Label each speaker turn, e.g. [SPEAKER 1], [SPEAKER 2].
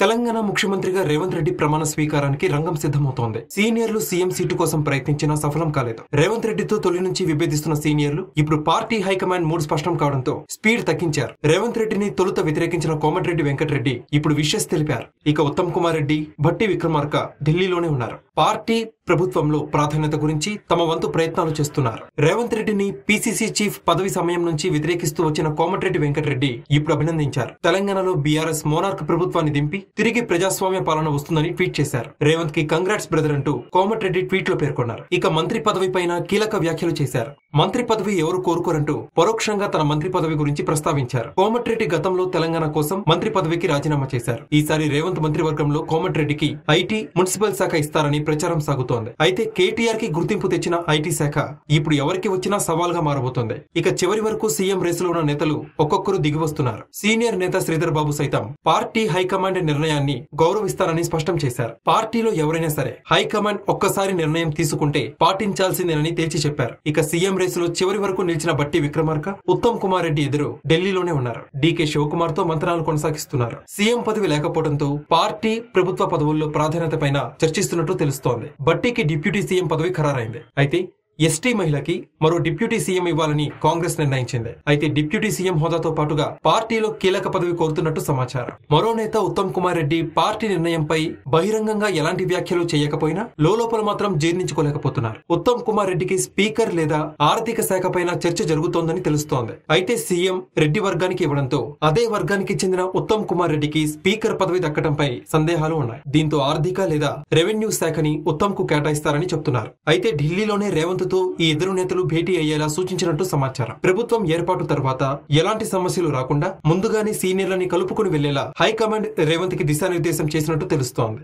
[SPEAKER 1] తెలంగాణ ముఖ్యమంత్రిగా రేవంత్ రెడ్డి ప్రమాణ స్వీకారానికి రంగం సిద్ధమవుతోంది. సీనియర్లు సీఎం సీటు కోసం ప్రయత్నించినా సఫలం కాలేదు. రేవంత్ రెడ్డితో తొలి నుంచి విభేదిస్తున్న సీనియర్లు ఇప్పుడు పార్టీ హైకమాండ్ మూడు స్పష్టం కావడంతో స్పీడ్ తగ్గించారు. రేవంత్ రెడ్డిని తొలుత వ్యతిరేకించిన కోమటిరెడ్డి వెంకటరెడ్డి ఇప్పుడు విషెస్ తెలిపారు. ఇక ఉత్తమ్ కుమార్ రెడ్డి, భట్టి విక్రమార్క ఢిల్లీలోనే ఉన్నారు. పార్టీ ప్రభుత్వంలో ప్రాధాన్యత గురించి తమ వంతు ప్రయత్నాలు చేస్తున్నారు. రేవంత్ రెడ్డిని పీసీసీ చీఫ్ పదవి సమయం నుంచి వ్యతిరేకిస్తూ వచ్చిన కోమటిరెడ్డి వెంకటరెడ్డి ఇప్పుడు అభినందించారు. తెలంగాణలో బీఆర్ఎస్ మోనార్క్ ప్రభుత్వాన్ని దింపి తిరిగి ప్రజాస్వామ్య పాలన వస్తుందని ట్వీట్ చేశారు. రేవంత్ కి కంగ్రాట్స్ బ్రదర్ అంటూ కోమటిరెడ్డి ట్వీట్ లో పేర్కొన్నారు. ఇక మంత్రి పదవి పైన కీలక వ్యాఖ్యలు చేశారు. మంత్రి పదవి ఎవరు కోరుకోరంటూ పరోక్షంగా తన మంత్రి పదవి గురించి ప్రస్తావించారు. కోమటిరెడ్డి గతంలో తెలంగాణ కోసం మంత్రి పదవికి రాజీనామా చేశారు. ఈసారి రేవంత్ మంత్రివర్గంలో కోమటిరెడ్డికి ఐటీ, మున్సిపల్ శాఖ ఇస్తారని ప్రచారం సాగుతోంది. అయితే కేటీఆర్ కి గుర్తింపు తెచ్చిన ఐటీ శాఖ ఇప్పుడు ఎవరికి వచ్చినా సవాల్గా మారబోతోంది. ఇక చివరి వరకు సీఎం రేసులో ఉన్న నేతలు ఒక్కొక్కరు దిగి వస్తున్నారు. సీనియర్ నేత శ్రీధర్ బాబు సైతం పార్టీ హైకమాండ్ నిర్ణయాన్ని గౌరవిస్తారని స్పష్టం చేశారు. పార్టీలో ఎవరైనా సరే హైకమాండ్ ఒక్కసారి నిర్ణయం తీసుకుంటే పాటించాల్సిందేనని తేల్చి చెప్పారు. ఇక సీఎం రేసులో చివరి వరకు నిలిచిన భట్టి విక్రమార్క, ఉత్తమ్ కుమార్ రెడ్డి ఎదురు ఢిల్లీలోనే ఉన్నారు. డీకే శివకుమార్ తో మంత్రాలు కొనసాగిస్తున్నారు. సీఎం పదవి లేకపోవడంతో పార్టీ ప్రభుత్వ పదవుల్లో ప్రాధాన్యత పైన చర్చిస్తున్నట్టు తెలుస్తోంది. భట్టికి డిప్యూటీ సీఎం పదవి ఖరారైంది. అయితే ఎస్టీ మహిళకి మరో డిప్యూటీ సీఎం ఇవ్వాలని కాంగ్రెస్ నిర్ణయించింది. అయితే డిప్యూటీ సీఎం హోదాతో పాటుగా పార్టీలో కీలక పదవి కోరుతున్నట్టు సమాచారం. మరో నేత ఉత్తమ్ కుమార్ రెడ్డి పార్టీ నిర్ణయంపై బహిరంగంగా ఎలాంటి వ్యాఖ్యలు చేయకపోయినా లోపల మాత్రం జీర్ణించుకోలేకపోతున్నారు. ఉత్తమ్ కుమార్ రెడ్డికి స్పీకర్ లేదా ఆర్థిక శాఖ పైన చర్చ జరుగుతోందని తెలుస్తోంది. అయితే సీఎం రెడ్డి వర్గానికి ఇవ్వడంతో అదే వర్గానికి చెందిన ఉత్తమ్ కుమార్ రెడ్డికి స్పీకర్ పదవి దక్కడంపై సందేహాలు ఉన్నాయి. దీంతో ఆర్థిక లేదా రెవెన్యూ శాఖని ఉత్తమ్ కు కేటాయిస్తారని చెప్తున్నారు. అయితే ఢిల్లీలోనే రేవంత్ తో ఈ ఇద్దరు నేతలు భేటీ అయ్యేలా సూచించినట్టు సమాచారం. ప్రభుత్వం ఏర్పాటు తర్వాత ఎలాంటి సమస్యలు రాకుండా ముందుగానే సీనియర్లని కలుపుకుని వెళ్లేలా హైకమాండ్ రేవంత్ కి దిశానిర్దేశం చేసినట్టు తెలుస్తోంది.